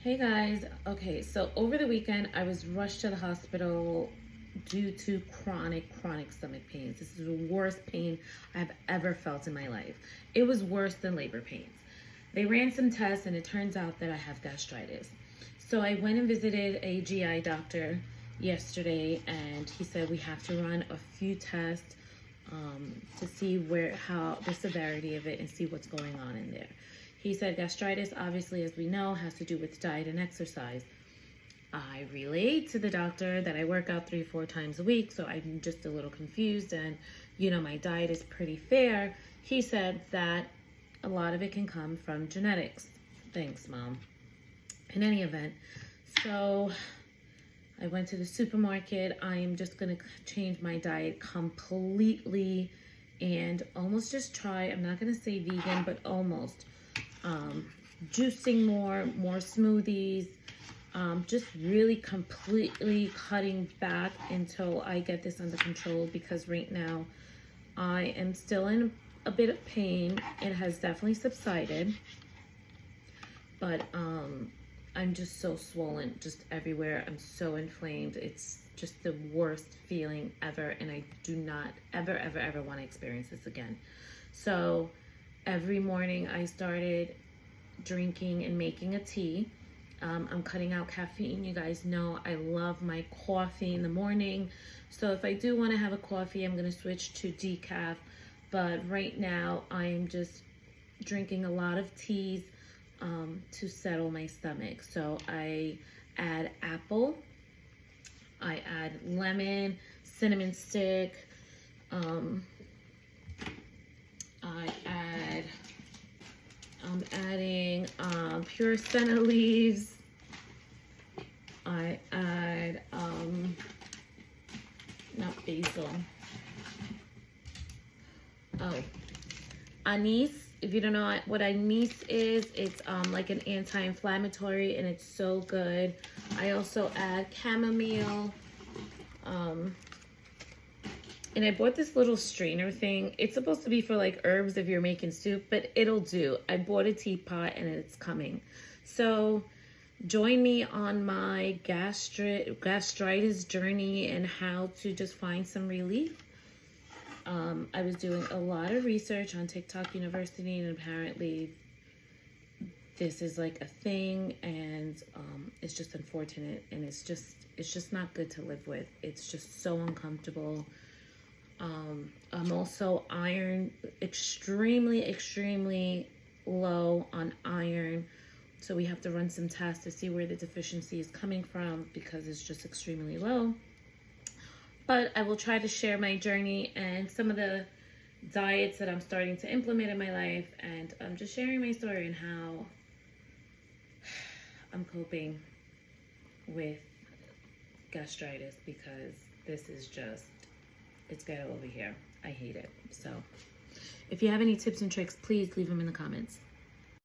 Hey guys, okay, so over the weekend I was rushed to the hospital due to chronic stomach pains. This is the worst pain I've ever felt in my life. It was worse than labor pains. They ran some tests and it turns out that I have gastritis. So I went and visited a GI doctor yesterday and he said we have to run a few tests to see how the severity of it and see what's going on in there. He said gastritis, obviously, as we know, has to do with diet and exercise. I relayed to the doctor that I work out 3-4 times a week, so I'm just a little confused and, my diet is pretty fair. He said that a lot of it can come from genetics. Thanks, Mom. In any event, so I went to the supermarket. I am just going to change my diet completely and almost just try, I'm not going to say vegan, but almost. Juicing more smoothies, just really completely cutting back until I get this under control, because right now I am still in a bit of pain. It has definitely subsided, but I'm just so swollen just everywhere. I'm so inflamed. It's just the worst feeling ever, and I do not ever want to experience this again. So every morning I started drinking and making a tea. I'm cutting out caffeine. You guys know I love my coffee in the morning. So if I do want to have a coffee, I'm going to switch to decaf. But right now I'm just drinking a lot of teas to settle my stomach. So I add apple, I add lemon, cinnamon stick, I'm adding pure senna leaves. I add not basil. Oh, anise. If you don't know what anise is, it's like an anti-inflammatory and it's so good. I also add chamomile. And I bought this little strainer thing. It's supposed to be for like herbs if you're making soup, but it'll do. I bought a teapot and it's coming. So join me on my gastritis journey and how to just find some relief. I was doing a lot of research on TikTok University, and apparently this is like a thing, and it's just unfortunate, and it's just not good to live with. It's just so uncomfortable. I'm also extremely low on iron. So we have to run some tests to see where the deficiency is coming from, because it's just extremely low. But I will try to share my journey and some of the diets that I'm starting to implement in my life. And I'm just sharing my story and how I'm coping with gastritis, because this is just, it's ghetto over here. I hate it. So if you have any tips and tricks, please leave them in the comments.